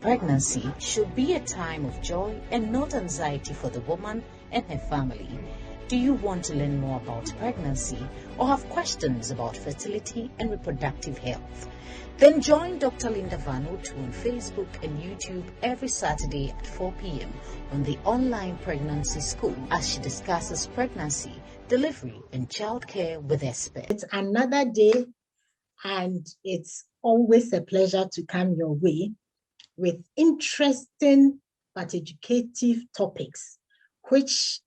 Pregnancy should be a time of joy and not anxiety for the woman and her family. Do you want to learn more about pregnancy or have questions about fertility and reproductive health? Then join Dr. Linda Vanuatu on Facebook and YouTube every Saturday at 4 p.m. on the online pregnancy school as she discusses pregnancy, delivery, and childcare with experts. It's another day, and it's always a pleasure to come your way with interesting but educative topics, which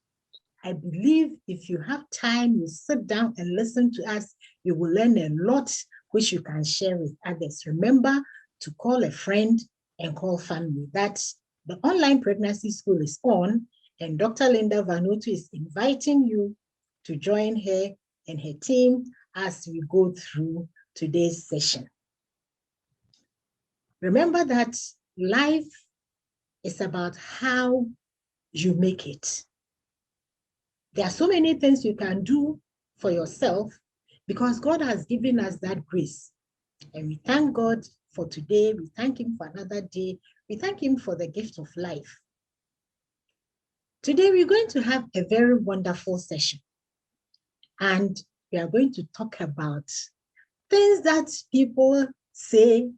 I believe if you have time, you sit down and listen to us, you will learn a lot, which you can share with others. Remember to call a friend and call family. That's the online pregnancy school is on, and Dr. Linda Vanuatu is inviting you to join her and her team as we go through today's session. Remember that life is about how you make it. There are so many things you can do for yourself because God has given us that grace. And we thank God for today. We thank Him for another day. We thank Him for the gift of life. Today, we're going to have a very wonderful session. And we are going to talk about things that people say,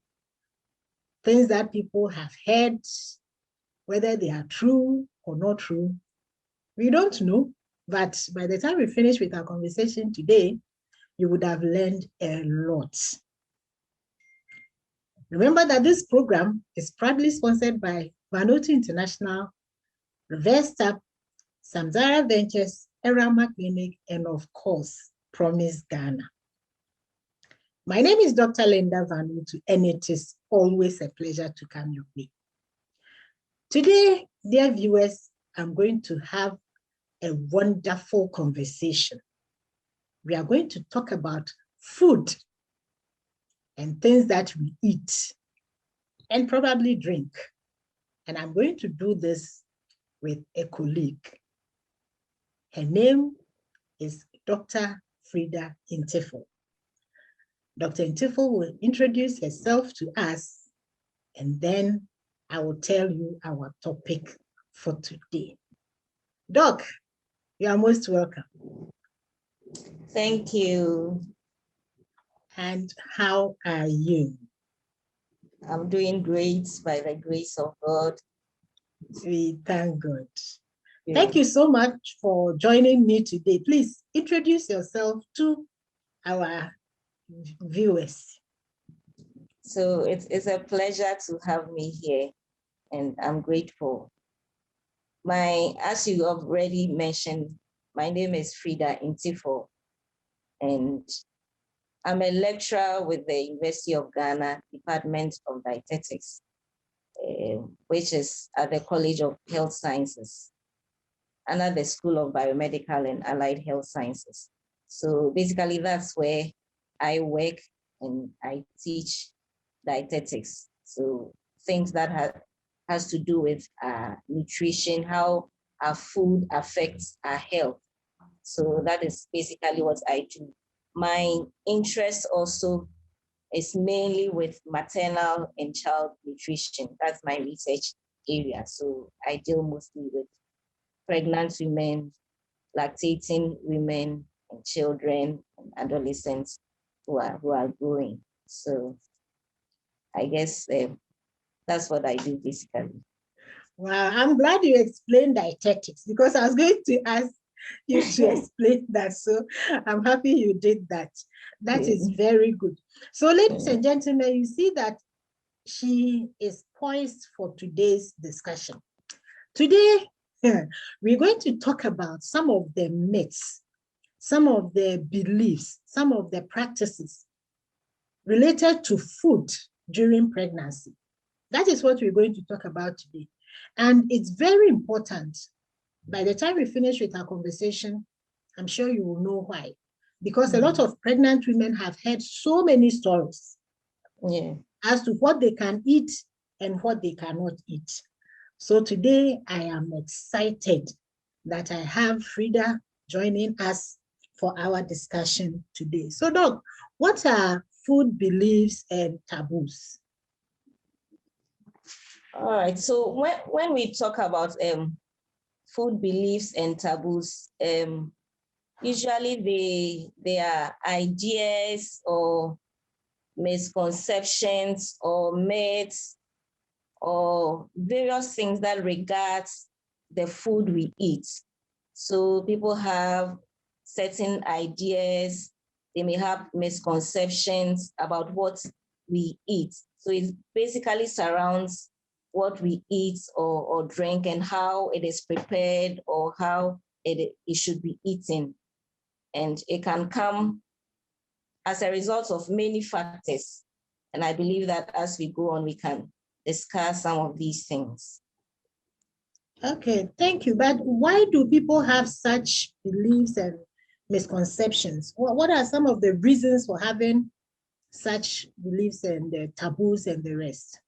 things that people have heard, whether they are true or not true. We don't know, but by the time we finish with our conversation today, you would have learned a lot. Remember that this program is proudly sponsored by Vanuatu International, Reverse Tap, Samzara Ventures, Erama Clinic, and of course, Promise Ghana. My name is Dr. Linda Vanuatu, and it is always a pleasure to come your way. Today, dear viewers, I'm going to have a wonderful conversation. We are going to talk about food and things that we eat and probably drink. And I'm going to do this with a colleague. Her name is Dr. Freda Intiful. Dr. Intiful will introduce herself to us, and then I will tell you our topic for today. Doc, you are most welcome. Thank you. And how are you? I'm doing great by the grace of God. We thank God. Yeah. Thank you so much for joining me today. Please introduce yourself to our viewers. So it's a pleasure to have me here, and I'm grateful. As you already mentioned, my name is Freda Intiful, and I'm a lecturer with the University of Ghana, Department of Dietetics, which is at the College of Health Sciences, under the School of Biomedical and Allied Health Sciences. So basically that's where I work and I teach dietetics. So things that has to do with nutrition, how our food affects our health. So that is basically what I do. My interest also is mainly with maternal and child nutrition. That's my research area. So I deal mostly with pregnant women, lactating women, and children and adolescents who are growing. So I guess that's what I do basically. Wow, I'm glad you explained dietetics because I was going to ask you to explain that. So I'm happy you did that. That is very good. So ladies and gentlemen, you see that she is poised for today's discussion. Today, we're going to talk about some of the myths, some of the beliefs, some of the practices related to food during pregnancy. That is what we're going to talk about today. And it's very important. By the time we finish with our conversation, I'm sure you will know why. Because a lot of pregnant women have heard so many stories as to what they can eat and what they cannot eat. So today I am excited that I have Freda joining us for our discussion today. So Doc, what are food beliefs and taboos? All right. So when we talk about food beliefs and taboos, usually they are ideas or misconceptions or myths or various things that regards the food we eat. So people have certain ideas, they may have misconceptions about what we eat. So it basically surrounds what we eat or drink and how it is prepared or how it should be eaten. And it can come as a result of many factors. And I believe that as we go on, we can discuss some of these things. Okay, thank you. But why do people have such beliefs and misconceptions? What are some of the reasons for having such beliefs and taboos and the rest?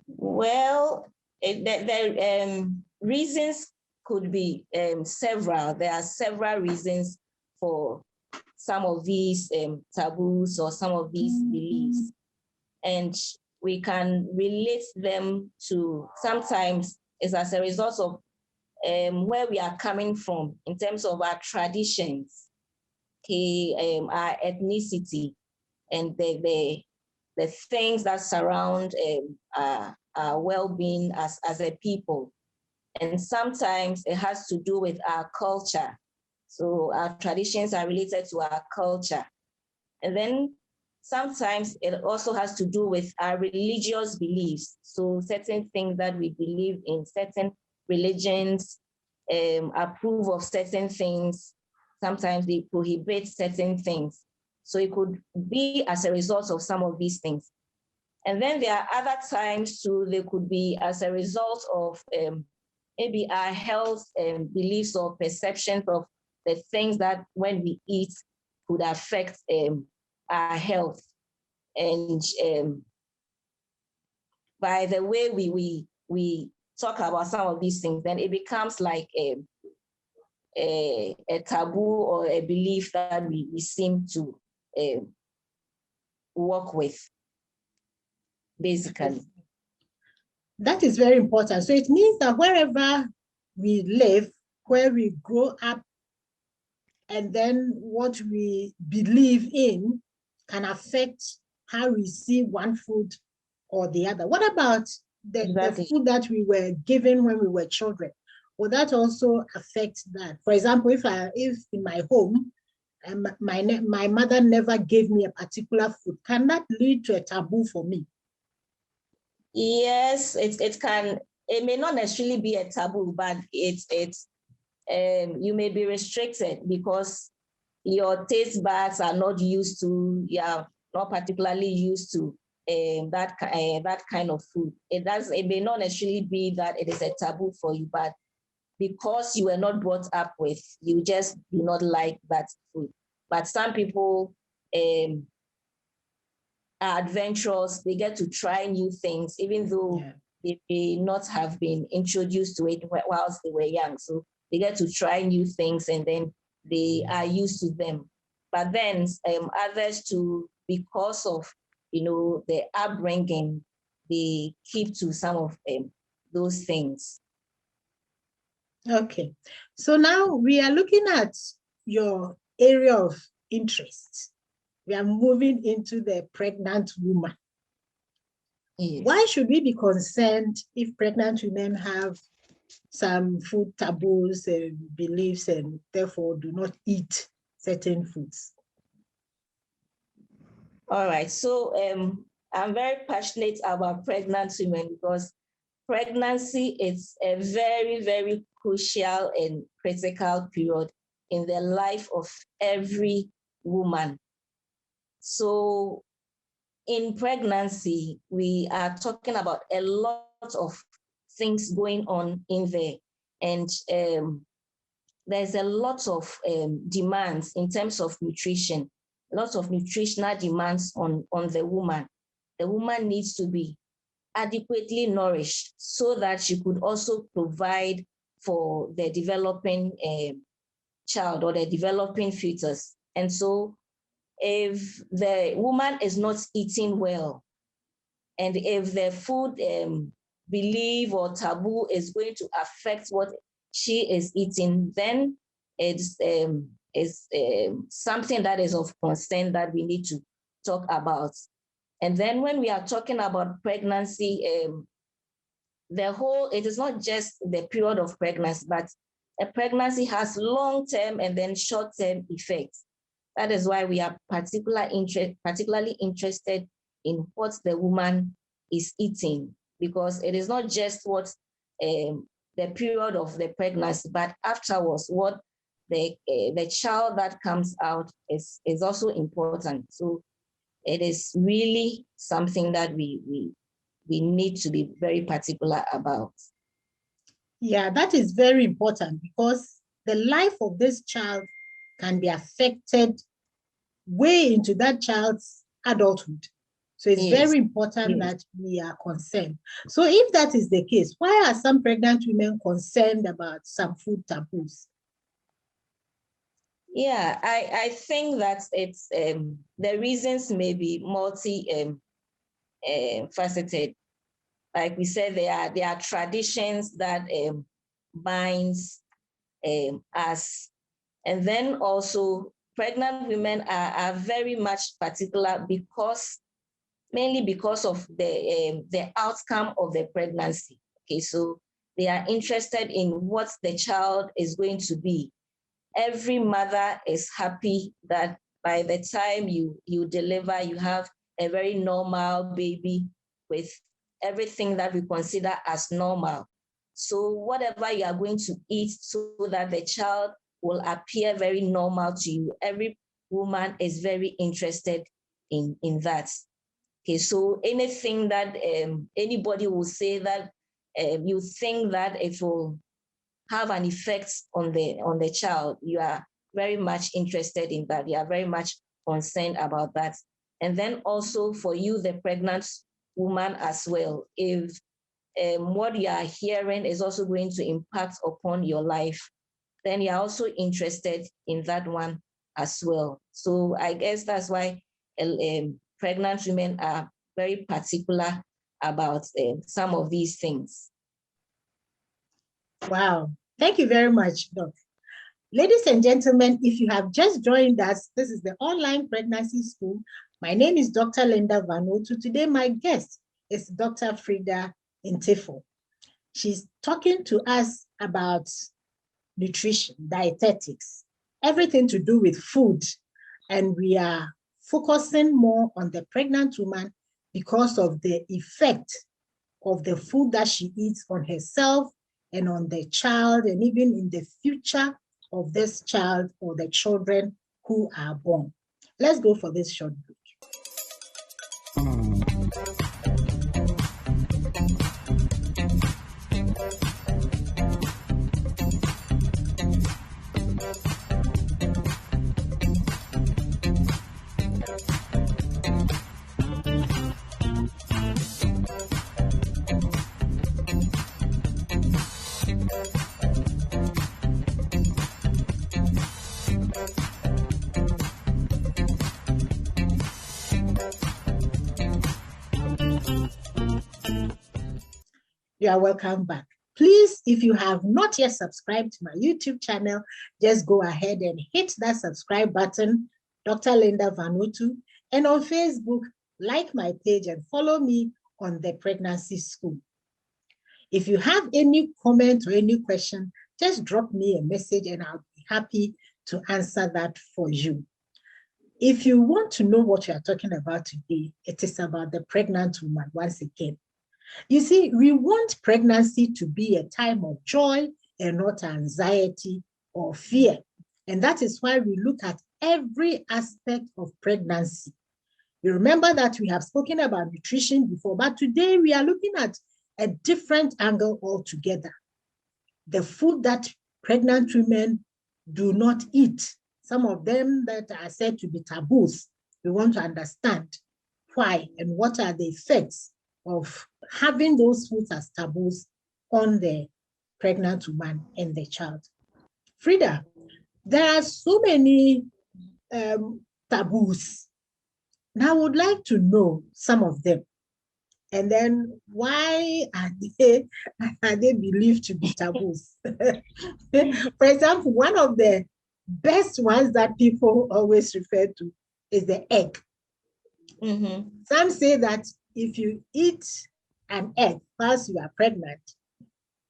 Well, the reasons could be several. There are several reasons for some of these taboos or some of these beliefs. And we can relate them to, sometimes it's as a result of where we are coming from in terms of our traditions, okay, our ethnicity, and the things that surround our well-being as a people. And sometimes it has to do with our culture. So our traditions are related to our culture. And then sometimes it also has to do with our religious beliefs. So certain things that we believe in, certain religions approve of certain things. Sometimes they prohibit certain things. So it could be as a result of some of these things. And then there are other times too, they could be as a result of maybe our health beliefs or perceptions of the things that when we eat could affect our health. And by the way we talk about some of these things, then it becomes like a taboo or a belief that we seem to work with, basically. That is very important. So it means that wherever we live, where we grow up, and then what we believe in can affect how we see one food or the other. What about the food that we were given when we were children? Will that also affect that? For example, if in my home, my mother never gave me a particular food, can that lead to a taboo for me? Yes, it can. It may not necessarily be a taboo, but you may be restricted because your taste buds are not used to, not particularly used to that kind of food. It may not necessarily be that it is a taboo for you, but because you were not brought up with, you just do not like that food. But some people are adventurous, they get to try new things, even though they may not have been introduced to it whilst they were young. So they get to try new things and then they are used to them. But then others too, because of the upbringing, they keep to some of those things. Okay, so now we are looking at your area of interest. We are moving into the pregnant woman. Yes. Why should we be concerned if pregnant women have some food taboos and beliefs and therefore do not eat certain foods? All right, so I'm very passionate about pregnant women because pregnancy is a very, very crucial and critical period in the life of every woman. So in pregnancy, we are talking about a lot of things going on in there. And there's a lot of demands in terms of nutrition, lots of nutritional demands on the woman. The woman needs to be adequately nourished so that she could also provide for the developing child or the developing fetus. And so if the woman is not eating well And if the food belief or taboo is going to affect what she is eating, then it's something that is of concern that we need to talk about. And then when we are talking about pregnancy, it is not just the period of pregnancy, but a pregnancy has long-term and then short-term effects. That is why we are particularly interested in what the woman is eating, because it is not just what the period of the pregnancy, but afterwards, what the child that comes out is also important. So it is really something that we need to be very particular about. Yeah, that is very important, because the life of this child can be affected way into that child's adulthood. So it's very important that we are concerned. So if that is the case, why are some pregnant women concerned about some food taboos? Yeah, I think that it's the reasons may be faceted. Like we said, there are traditions that binds us, and then also pregnant women are very much particular mainly because of the outcome of the pregnancy. Okay, so they are interested in what the child is going to be. Every mother is happy that by the time you deliver, you have a very normal baby with everything that we consider as normal. So whatever you are going to eat so that the child will appear very normal to you, every woman is very interested in that. Okay, so anything that anybody will say that you think that it will have an effect on the child, you are very much interested in that. You are very much concerned about that. And then also for you, the pregnant woman as well, if what you are hearing is also going to impact upon your life, then you're also interested in that one as well. So I guess that's why pregnant women are very particular about some of these things. Wow. Thank you very much, Doc. Ladies and gentlemen, if you have just joined us, this is the online pregnancy school. My name is Dr. Linda Vanuatu. Today, my guest is Dr. Freda Intiful. She's talking to us about nutrition, dietetics, everything to do with food. And we are focusing more on the pregnant woman because of the effect of the food that she eats on herself and on the child, and even in the future of this child or the children who are born. Let's go for this short break. You are welcome back. Please, if you have not yet subscribed to my YouTube channel, just go ahead and hit that subscribe button, Dr. Linda Vanuatu. And on Facebook, like my page and follow me on the Pregnancy School. If you have any comment or any question, just drop me a message and I'll be happy to answer that for you. If you want to know what we are talking about today, it is about the pregnant woman once again. You see, we want pregnancy to be a time of joy and not anxiety or fear. And that is why we look at every aspect of pregnancy. You remember that we have spoken about nutrition before, but today we are looking at a different angle altogether. The food that pregnant women do not eat, some of them that are said to be taboos. We want to understand why and what are the effects of having those foods as taboos on the pregnant woman and the child. Freda, there are so many taboos. Now I would like to know some of them. And then why are they believed to be taboos? For example, one of the best ones that people always refer to is the egg. Mm-hmm. Some say that if you eat an egg whilst you are pregnant,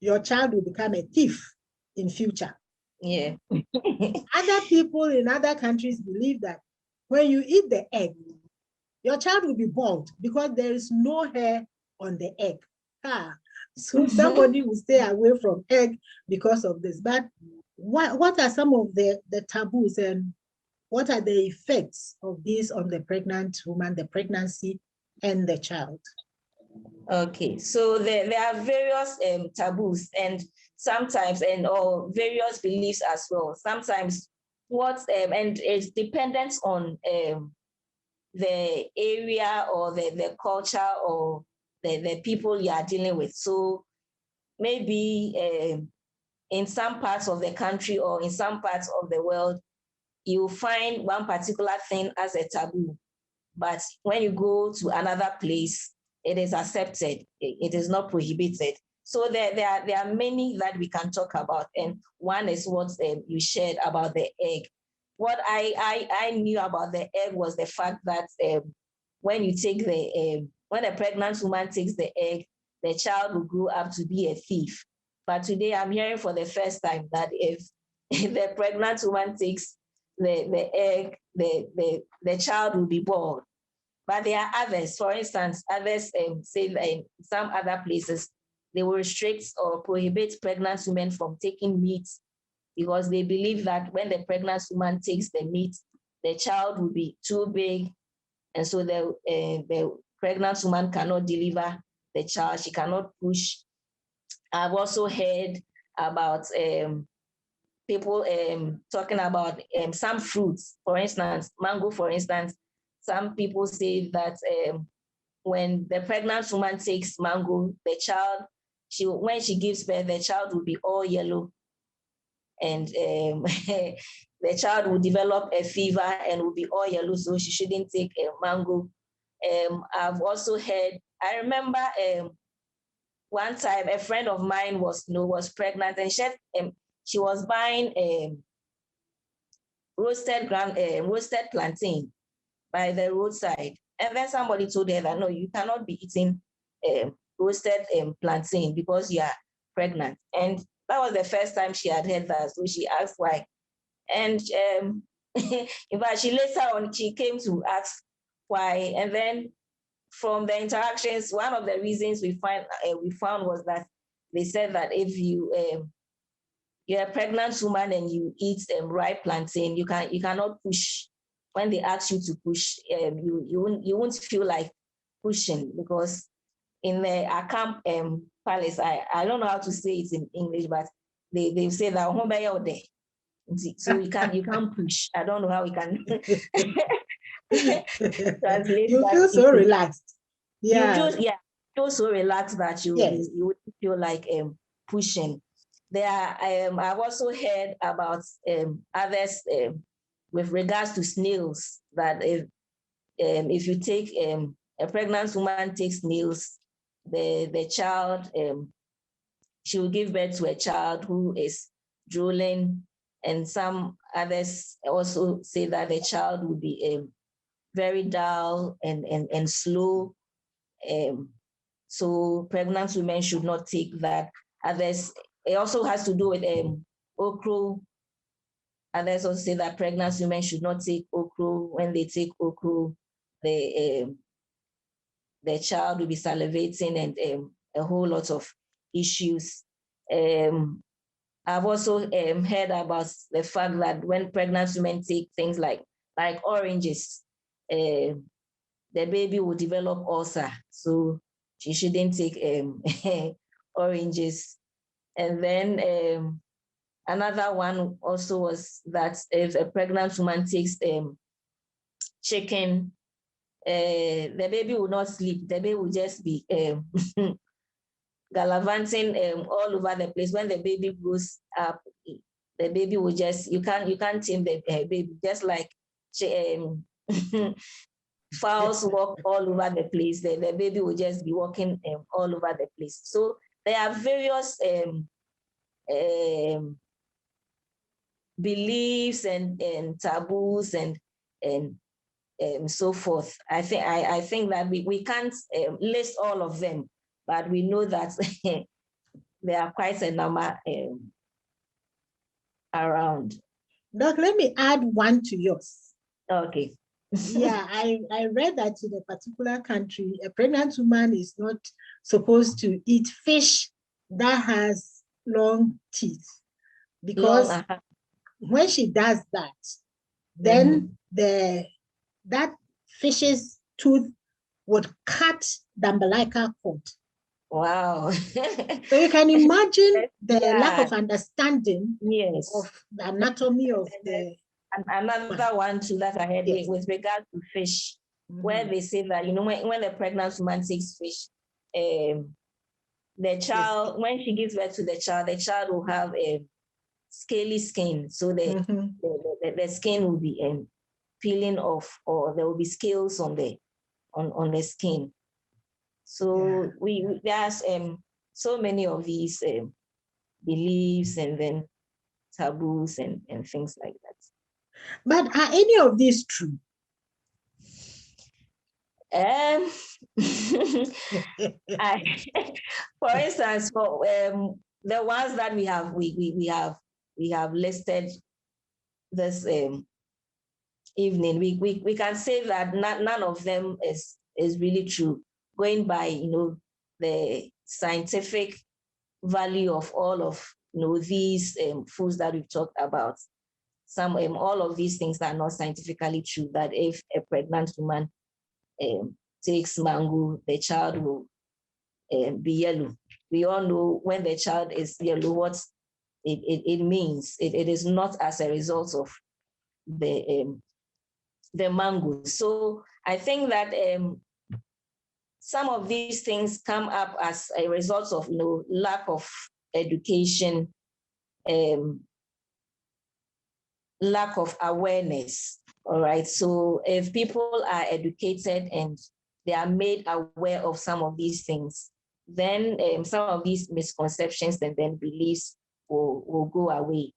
your child will become a thief in future. Yeah. Other people in other countries believe that when you eat the egg, your child will be bald because there is no hair on the egg. So somebody will stay away from egg because of this. But what are some of the taboos, and what are the effects of this on the pregnant woman, the pregnancy, and the child? Okay, so there are various taboos and sometimes or various beliefs as well. Sometimes and it's dependent on the area or the culture or the people you are dealing with. So maybe in some parts of the country or in some parts of the world, you find one particular thing as a taboo. But when you go to another place, it is accepted. It is not prohibited. So there are many that we can talk about. And one is what you shared about the egg. What I knew about the egg was the fact that when you take when a pregnant woman takes the egg, the child will grow up to be a thief. But today I'm hearing for the first time that if the pregnant woman takes the egg, the child will be born. But there are others, for instance, others say that in some other places, they will restrict or prohibit pregnant women from taking meat because they believe that when the pregnant woman takes the meat, the child will be too big. And so the pregnant woman cannot deliver the child. She cannot push. I've also heard about people talking about some fruits, for instance, mango, for instance. Some people say that when the pregnant woman takes mango, the child, when she gives birth, the child will be all yellow. And the child will develop a fever and will be all yellow, so she shouldn't take a mango. I've also heard, I remember one time a friend of mine was pregnant and she was buying roasted plantain by the roadside. And then somebody told her that, no, you cannot be eating roasted plantain because you are pregnant. And that was the first time she had heard that. So she asked why. And in fact, later on, she came to ask why. And then from the interactions, one of the reasons we found was that they said that if you're a pregnant woman and you eat ripe plantain, you cannot push. When they ask you to push, you won't feel like pushing because in the Akam palace, I don't know how to say it in English, but they say that so you can't push. I don't know how we can translate you that. Feel so relaxed. Yeah. You feel so relaxed that you wouldn't feel like pushing. I've also heard about others with regards to snails, that if you take a pregnant woman takes snails, the child, she will give birth to a child who is drooling, and some others also say that the child will be very dull and slow. So pregnant women should not take that. Others, it also has to do with okra. Others also say that pregnant women should not take okra. When they take okra, the child will be salivating and a whole lot of issues. I've also heard about the fact that when pregnant women take things like oranges, the baby will develop ulcer. So she shouldn't take oranges. And then another one also was that if a pregnant woman takes chicken, the baby will not sleep. The baby will just be gallivanting all over the place. When the baby grows up, the baby will just, you can't tame the baby, just like fowls walk all over the place, the baby will just be walking all over the place. So there are various beliefs and taboos and so forth. I think that we can't list all of them, but we know that there are quite a number around. Doc, let me add one to yours. Okay. Yeah, I read that in a particular country, a pregnant woman is not supposed to eat fish that has long teeth, because when she does that, then that fish's tooth would cut the umbilical cord. Wow. So you can imagine the lack of understanding of the anatomy of the... Another one too that I heard with regard to fish, where they say that, when a pregnant woman takes fish, the child, when she gives birth to the child will have a scaly skin. So the skin will be peeling off, or there will be scales on the skin. So there's so many of these beliefs and then taboos and things like that. But are any of these true? For instance, for the ones that we have listed this evening, we can say that none of them is really true, going by the scientific value of all of these foods that we've talked about. Some all of these things are not scientifically true, that if a pregnant woman takes mango, the child will be yellow. We all know when the child is yellow, what it means. It is not as a result of the mango. So I think that some of these things come up as a result of lack of education, lack of awareness. All right. So if people are educated and they are made aware of some of these things, then some of these misconceptions and then beliefs will go away.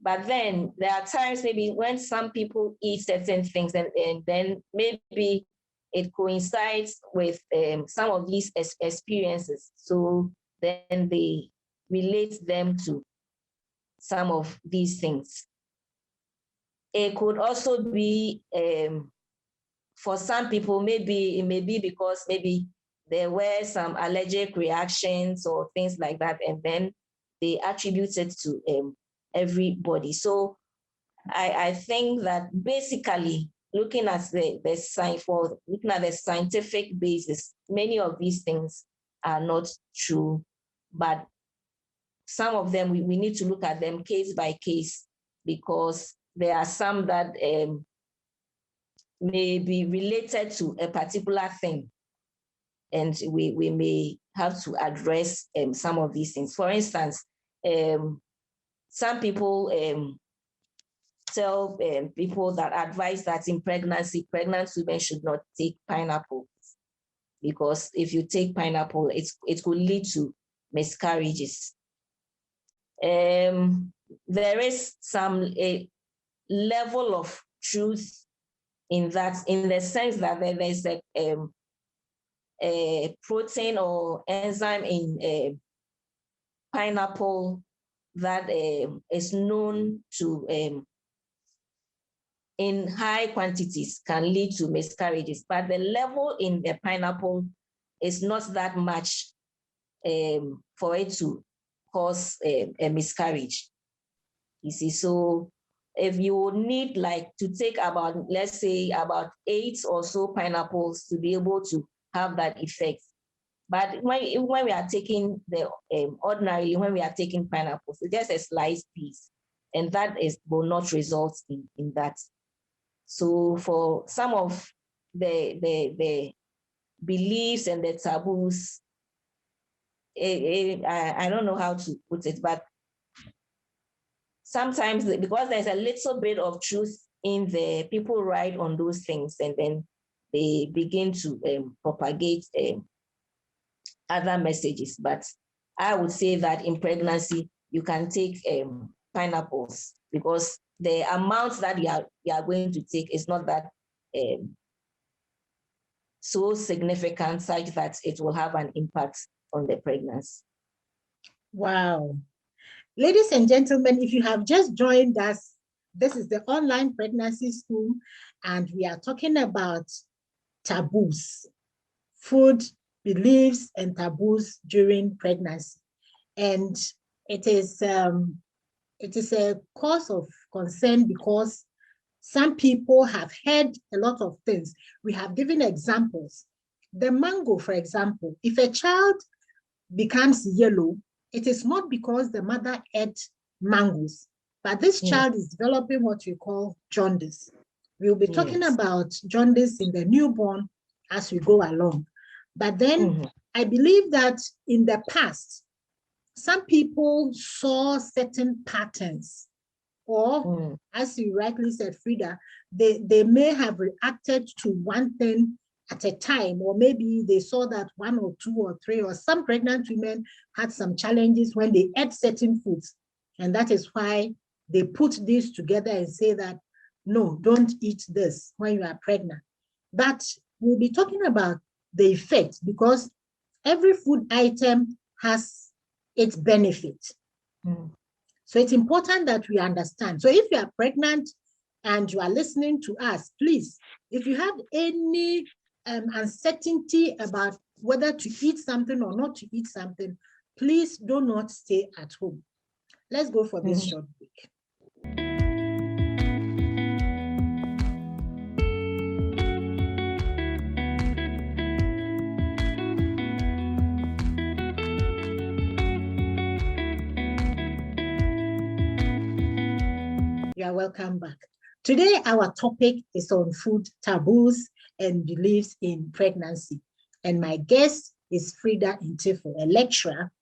But then there are times maybe when some people eat certain things and then maybe it coincides with some of these experiences. So then they relate them to some of these things. It could also be, for some people, maybe it may be because maybe there were some allergic reactions or things like that, and then they attribute it to everybody. So I think that basically looking at the scientific basis, many of these things are not true, but some of them we need to look at them case by case, because there are some that may be related to a particular thing, and we may have to address some of these things. For instance, some people tell people that advise that in pregnancy, pregnant women should not take pineapple, because if you take pineapple, it could lead to miscarriages. There is some level of truth in that, in the sense that there's a protein or enzyme in pineapple that is known to, in high quantities, can lead to miscarriages. But the level in the pineapple is not that much for it to cause a miscarriage. You see, so if you need to take about, let's say, about 8 or so pineapples to be able to have that effect. But when we are taking the ordinarily, when we are taking pineapples, it's just a sliced piece, and that will not result in that. So for some of the beliefs and the taboos, I don't know how to put it, but sometimes, because there's a little bit of truth in there, people ride on those things, and then they begin to propagate other messages. But I would say that in pregnancy, you can take pineapples, because the amount that you are going to take is not that so significant, such that it will have an impact on the pregnancy. Wow. Ladies and gentlemen, if you have just joined us, this is the online pregnancy school, and we are talking about taboos, food, beliefs, and taboos during pregnancy. And it is a cause of concern because some people have heard a lot of things. We have given examples. The mango, for example, if a child becomes yellow, it is not because the mother ate mangoes, but this child is developing what we call jaundice. We'll be talking about jaundice in the newborn as we go along. But then I believe that in the past, some people saw certain patterns, or as you rightly said, Freda, they may have reacted to one thing at a time, or maybe they saw that one or two or three, or some pregnant women had some challenges when they ate certain foods. And that is why they put this together and say that, no, don't eat this when you are pregnant. But we'll be talking about the effects, because every food item has its benefit. So it's important that we understand. So if you are pregnant and you are listening to us, please, if you have any uncertainty about whether to eat something or not to eat something, please do not stay at home. Let's go for this short break. You are welcome back. Today, our topic is on food taboos and beliefs in pregnancy. And my guest is Freda Intiful, a lecturer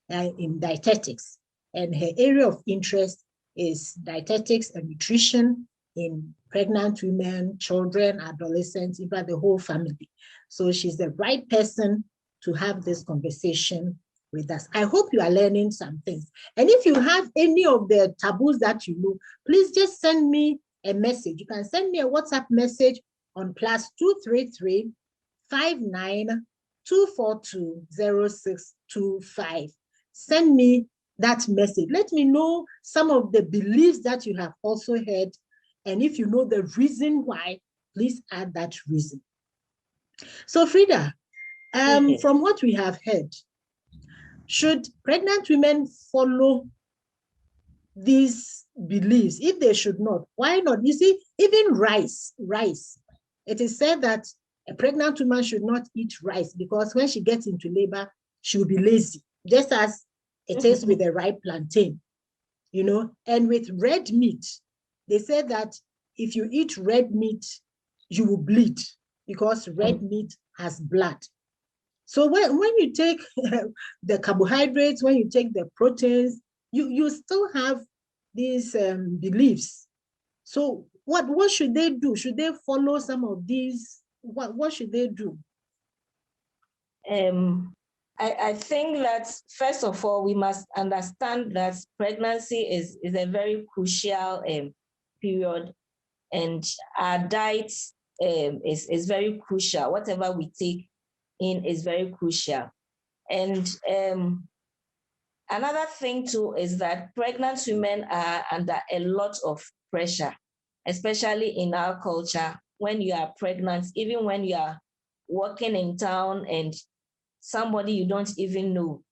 in dietetics. And her area of interest is dietetics and nutrition in pregnant women, children, adolescents, in fact, the whole family. So she's the right person to have this conversation with us. I hope you are learning some things. And if you have any of the taboos that you know, please just send me a message. You can send me a WhatsApp message on +233 59 242 0625. Send me that message. Let me know some of the beliefs that you have also heard. And if you know the reason why, please add that reason. So Freda, from what we have heard, should pregnant women follow these beliefs? If they should not, why not? You see, even rice, it is said that a pregnant woman should not eat rice because when she gets into labor, she will be lazy, just as it is with the ripe plantain, you know. And with red meat, they say that if you eat red meat, you will bleed because red meat has blood. So when you take the carbohydrates, when you take the proteins, you still have these beliefs. So what should they do? Should they follow some of these? What should they do? I think that first of all, we must understand that pregnancy is a very crucial period, and our diet is very crucial. Whatever we take in is very crucial. And another thing too is that pregnant women are under a lot of pressure, especially in our culture. When you are pregnant, even when you are walking in town and somebody you don't even know,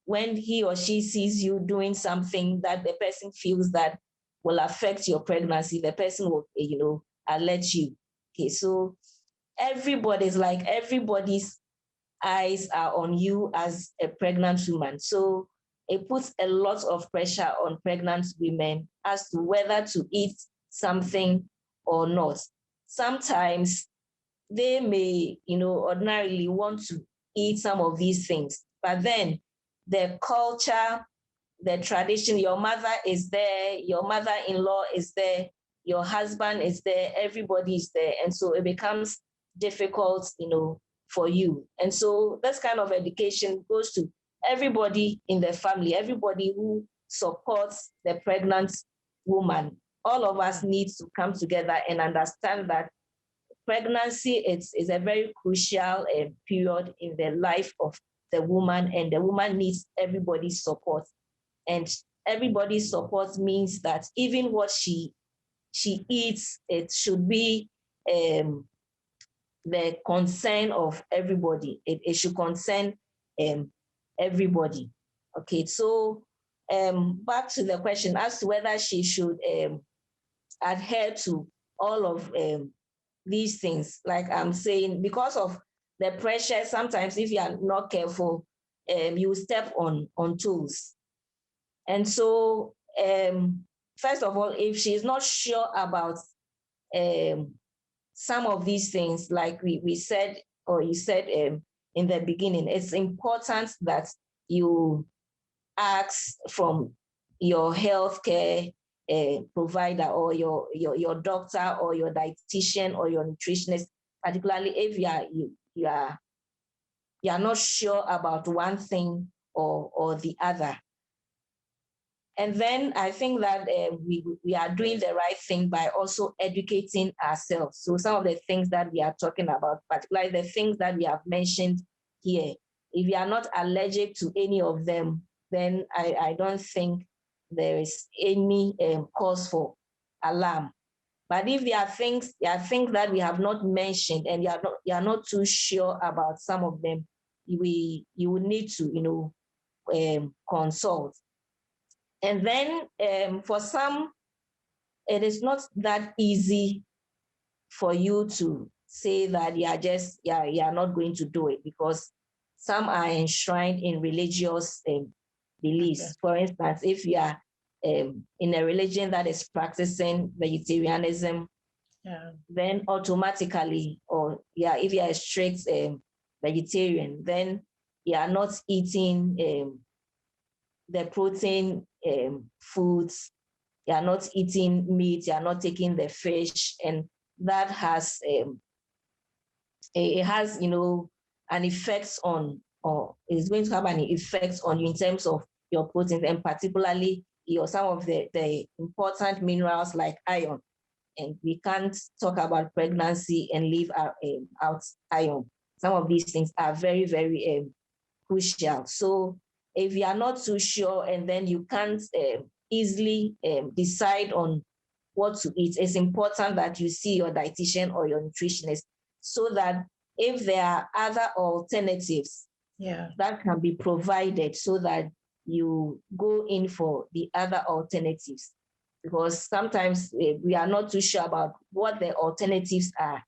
when he or she sees you doing something that the person feels that will affect your pregnancy, the person will, alert you. Okay, so everybody's eyes are on you as a pregnant woman. So it puts a lot of pressure on pregnant women as to whether to eat something or not. Sometimes they may, ordinarily want to eat some of these things, but then the culture, the tradition, your mother is there, your mother-in-law is there, your husband is there, everybody is there. And so it becomes difficult, for you. And so this kind of education goes to everybody in the family, everybody who supports the pregnant woman. All of us need to come together and understand that pregnancy is a very crucial period in the life of the woman, and the woman needs everybody's support. And everybody's support means that even what she eats, it should be the concern of everybody. It should concern everybody. Okay, so back to the question as to whether she should adhere to all of these things. Like I'm saying, because of the pressure, sometimes if you are not careful, you step on toes. And so, first of all, if she's not sure about some of these things, like we said, or you said in the beginning, it's important that you ask from your healthcare provider or your doctor or your dietitian or your nutritionist, particularly if you are not sure about one thing or the other. And then I think that we are doing the right thing by also educating ourselves. So some of the things that we are talking about, particularly the things that we have mentioned here, if you are not allergic to any of them, then I don't think there is any cause for alarm. But if there are things that we have not mentioned and you are not too sure about some of them, you would need to consult. And then for some, it is not that easy for you to say that you are not going to do it, because some are enshrined in religious beliefs. Okay. For instance, if you are in a religion that is practicing vegetarianism, then automatically, if you are a strict vegetarian, then you are not eating the protein foods, you are not eating meat, you are not taking the fish, and that has it has an effect on, or is going to have an effect on you in terms of your proteins, and particularly some of the important minerals like iron. And we can't talk about pregnancy and leave out iron. Some of these things are very, very crucial. So if you are not too sure and then you can't easily decide on what to eat, it's important that you see your dietitian or your nutritionist, so that if there are other alternatives that can be provided, so that you go in for the other alternatives. Because sometimes we are not too sure about what the alternatives are.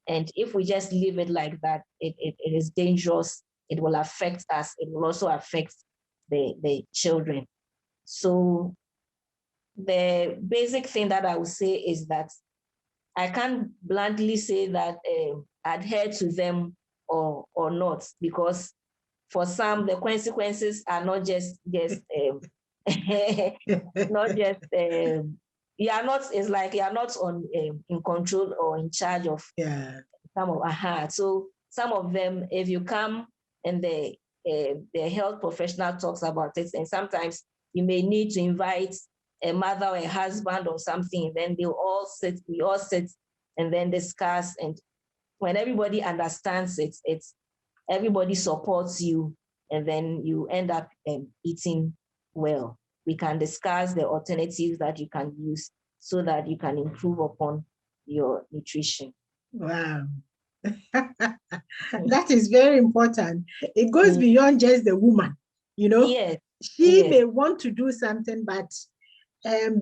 And if we just leave it like that, it is dangerous. It will affect us. It will also affect the children. So the basic thing that I would say is that I can't bluntly say that adhere to them or not, because for some, the consequences are not just not just you are not, it's like you are not in control or in charge of some of so some of them, if you come and the health professional talks about it, and sometimes you may need to invite a mother or a husband or something, then we all sit and then discuss, and when everybody understands it, everybody supports you, and then you end up eating well. We can discuss the alternatives that you can use so that you can improve upon your nutrition. Wow. That is very important. It goes beyond just the woman, Yes. She may want to do something, but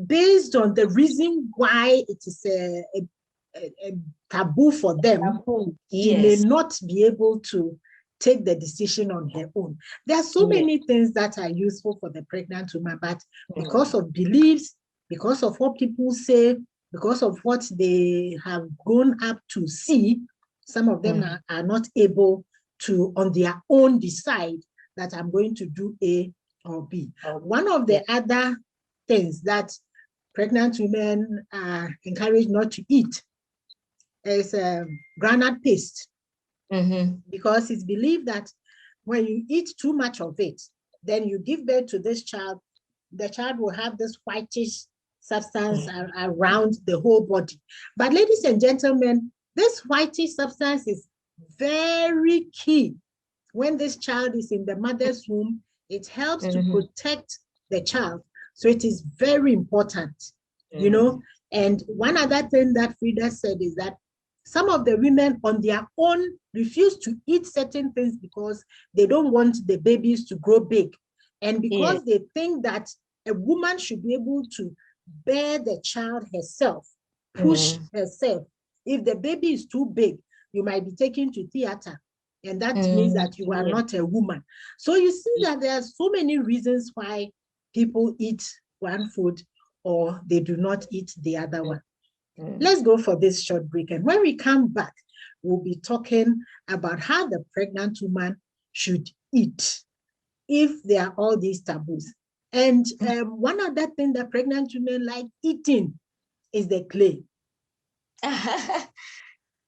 based on the reason why it is a taboo for them, she may not be able to take the decision on her own. There are so many things that are useful for the pregnant woman, but because of beliefs, because of what people say, because of what they have grown up to see, some of them are not able to, on their own, decide that I'm going to do A or B. One of the other things that pregnant women are encouraged not to eat is granite paste, Mm-hmm. because it's believed that when you eat too much of it, then you give birth to this child, the child will have this whitish substance around the whole body. But ladies and gentlemen, this whitish substance is very key. When this child is in the mother's womb, it helps to protect the child. So it is very important, you know. And one other thing that Freda said is that some of the women on their own refuse to eat certain things because they don't want the babies to grow big. And because they think that a woman should be able to bear the child herself, push herself. If the baby is too big, you might be taken to theater. And that means that you are not a woman. So you see that there are so many reasons why people eat one food or they do not eat the other one. Let's go for this short break. And when we come back, we'll be talking about how the pregnant woman should eat if there are all these taboos. And one other thing that pregnant women like eating is the clay.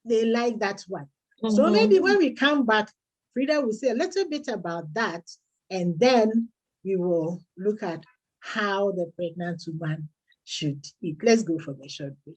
They like that one. So maybe when we come back, Freda will say a little bit about that, and then we will look at how the pregnant woman should eat. Let's go for the short break.